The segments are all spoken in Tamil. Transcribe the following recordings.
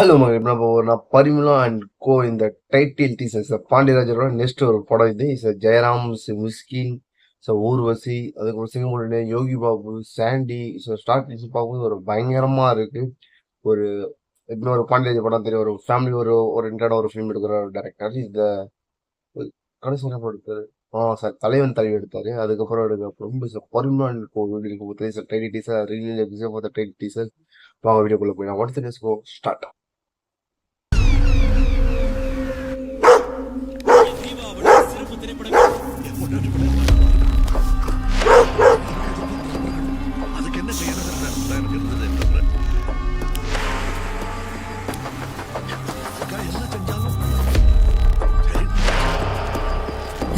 ஹலோ மகன், இப்ப நான் பரிமளா அண்ட் கோ இந்த டைட்டில் டீசர்ஸ் பாண்டியராஜரோட நெக்ஸ்ட் ஒரு படம் இது. ஜெயராம், மிஸ்கின், ஊர்வசி, அதுக்கப்புறம் சிங்கமுடைய யோகி பாபு, சாண்டி. ஸ்டார்ட் பார்க்கும்போது ஒரு பயங்கரமா இருக்கு. ஒரு இன்னொரு பாண்டியராஜ் படம் தெரியும், ஒரு ஃபேமிலி ஒரு ஒரு ஃபிலிம் எடுக்கிற ஒரு டேரக்டர். இந்த கடைசி என்ன படம் எடுத்தாரு? சார் தலைவன் தலைவி எடுத்தாரு. அதுக்கப்புறம் எடுக்க ரொம்ப Parimala and co title teaser release title teaser. வாங்க வீடியோக்குள்ள போய் வாட்ஸ் லெட்ஸ் கோ ஸ்டார்ட்.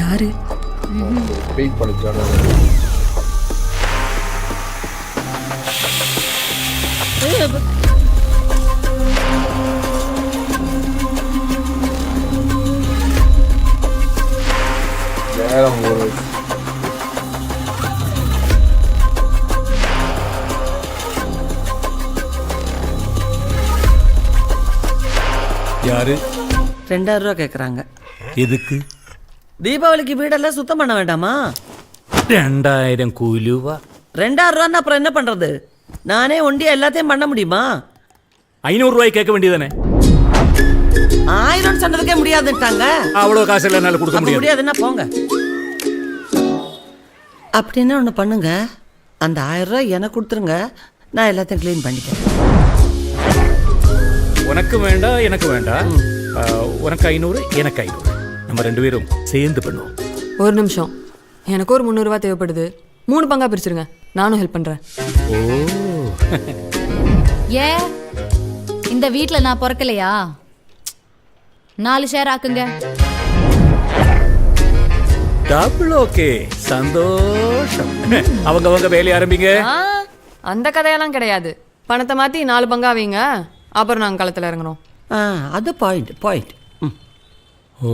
யாரு வெயிட் பண்ணிச்சான நேரம் ஒரு யாரு? 2000 ரூபா கேக்குறாங்க. எதுக்கு? தீபாவளிக்கு வீடெல்லாம் சுத்தம் பண்ண வேண்டாமா? 2000 கூலிவா? 2000 ரூபான்னு அப்புறம் என்ன பண்றது? நானே ஒண்டியா எல்லாத்தையும் பண்ண முடியுமா? 500 ரூபாய் கேட்க வேண்டியதானே? 1000 சொன்னதுக்கே முடியாதுட்டாங்க. அவ்வளவு காசு எல்லாம் என்னால கொடுக்க முடியாது. முடியாதுன்னா போங்க. அப்படின்னு ஒண்ணு பண்ணுங்க, அந்த 1000 ரூபாய் எனக்கு கொடுத்துருங்க, நான் எல்லாத்தையும் கிளீன் பண்ணிக்கிறேன். உனக்கு வேண்டாம், எனக்கு வேண்டாம். உனக்கு 500, எனக்கு 500. நம்ம 2 பேரும் சேர்ந்து பண்ணுவோம். ஒரு நிமிஷம், எனக்கு ஒரு 300 ரூபா தேவைப்படுது. 3 பங்கா பிரிச்சிருங்க, நானும் ஹெல்ப் பண்றேன். ஓ, ஏ இந்த வீட்ல நான் பிறக்கலையா? 4 ஷேர் ஆக்குங்க. டபுள் ஓகே, சந்தோஷம். அவங்க வேலைய ஆரம்பிங்க. அந்த கதையெல்லாம் கிடையாது. பணத்தை மாத்தி 4 பங்கா வைங்க, அப்புறம் நாங்கள் களத்தில் இறங்கணும். அது பாயிண்ட். ஓ,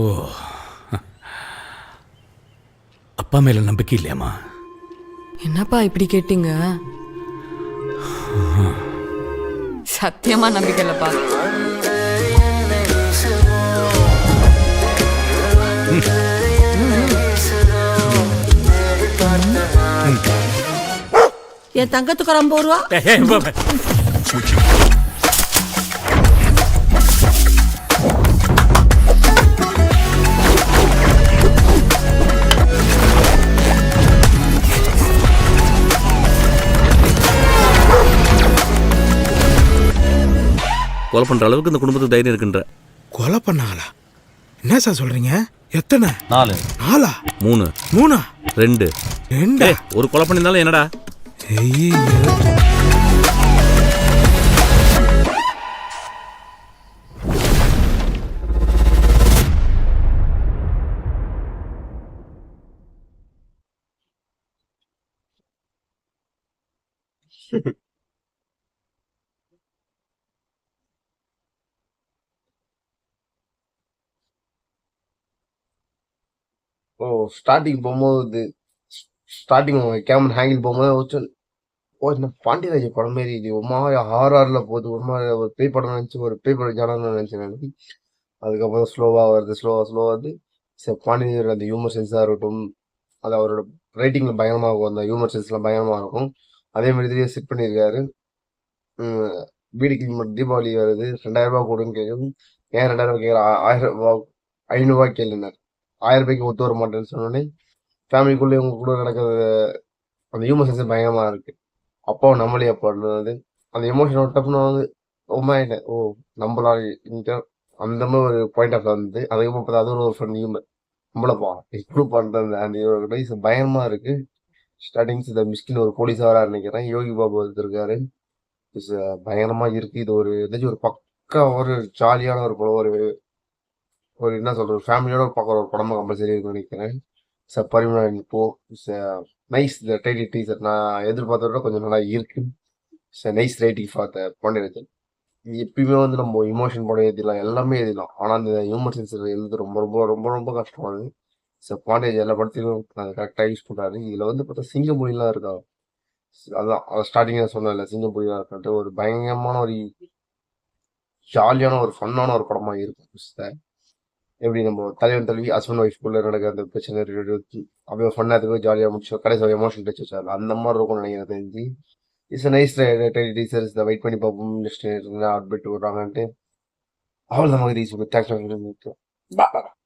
அப்பா மேல நம்பிக்கை இல்லையாமா? என்னப்பா இப்படி கேட்டீங்க? சத்தியமா நம்பிக்கை இல்லப்பா. என் தங்கத்துக்கு ஒரு 50 ரூபா. கொலை பண்ற அளவுக்கு இந்த குடும்பத்துக்கு தைரியம் இருக்குன்ற. கொலை பண்ணாங்களா? என்ன சார் சொல்றீங்க? எத்தனை? 4. 4? 3. 3? 2. ஒரு கொலை பண்ணிருந்தாலும் என்னடா? ஸ்டார்டிங் போகும்போது கேமரா ஹேங்கில் போகும்போது என்ன பாண்டியராஜ் படம் மாரி இது ஒரு மாதிரி ஹாரர்ல போகுது, ஒரு மாதிரி ஒரு பேய் படம் நினைச்சு, ஒரு பேய் படம் ஜானர்னு நினைச்சேன் நான். அதுக்கப்புறம் ஸ்லோவா வருது. பாண்டியராஜ் அந்த ஹியூமர் சென்ஸா இருக்கட்டும், அது அவரோட ரைட்டிங்ல பயங்கரமா இருக்கும், அந்த ஹியூமர் சென்ஸ்லாம் பயங்கரமா இருக்கும். அதே மாதிரி இதுலயே செட் பண்ணியிருக்காரு. வீடு கிளீன் தீபாவளி வருது, 2000 ரூபாய் கொடுன்னு கேட்குது. ஏன் 2000 ரூபாய் கேட்குற? 1000 ரூபாய் 500 ரூபாய் கேளுனார். 1000 ரூபாய்க்கு ஒத்து வர மாட்டேன்னு சொன்னோடனே ஃபேமிலிக்குள்ளே இவங்க கூட நடக்கிறது அந்த ஹியூமர் சென்ஸ் பயங்கரமா இருக்கு. அப்போ நம்மளே பண்ணுறது அந்த எமோஷன் விட்டப்போ வந்து ஆயிட்டேன். நம்மளால அந்த மாதிரி ஒரு பாயிண்ட் ஆஃப் வந்து அதுக்கப்புறம் பார்த்தா அது ஒரு ஃப்ரெண்ட் ஹியூமர் நம்மளப்பா எப்படி பண்றது அந்த பயங்கரமா இருக்கு. ஸ்டார்டிங்ஸ் இந்த மிஸ்கின் ஒரு போலீஸாரா நினைக்கிறேன், யோகி பாபு இருக்காரு. பயங்கரமா இருக்கு. இது ஒரு ஏதாச்சும் ஒரு பக்கா ஒரு ஜாலியான ஒரு படம், ஒரு என்ன சொல்றது, ஃபேமிலியோட பார்க்குற ஒரு படமா கம்பல்சரி இருக்குன்னு நினைக்கிறேன். பரிமளா இப்போ நைஸ் டைட்டில் டீசர். நான் எதிர்பார்த்த விட கொஞ்சம் நல்லா இருக்கு. Nice writing for the Pandiarajan. எப்பயுமே வந்து நம்ம இமோஷன் படம் எழுதிடலாம், எல்லாமே எழுதிடலாம். ஆனால் அந்த ஹியூமர் சென்ஸ் எழுது ரொம்ப ரொம்ப ரொம்ப ரொம்ப கஷ்டமானது. பாண்டியராஜன் எல்லா படத்தையும் கரெக்டாக யூஸ் பண்ணுறாரு. இதில் வந்து பார்த்தா சிங்கமொழிலாம் இருக்கா, அதான் ஸ்டார்டிங்ல சொன்னேன்ல, சிங்கப்பூரியா இருக்கட்டும், ஒரு பயங்கரமான ஒரு ஜாலியான ஒரு ஃபன்னான ஒரு படமா இருக்கும் சார். எப்படி நம்ம தலைவன் தலைவி ஹஸ்பண்ட் ஒய்ஃப்குள்ள நடக்கிற அந்த பிரச்சனை அப்படியே ஃபன்னா இருக்கும், ஜாலியாக முடிச்சோம், கடைசி எமோஷனல் டச் வச்சாரு அந்த மாதிரி இருக்கும்னு நினைக்கிறேன் தெரிஞ்சு. இட்ஸ் நைஸ் டீசர்ஸ் வெயிட் பண்ணி பார்ப்போம் நெக்ஸ்ட் அப்டேட் விடுறாங்கன்ட்டு. அவ்வளோ நமக்கு தேங்க்ஸ்.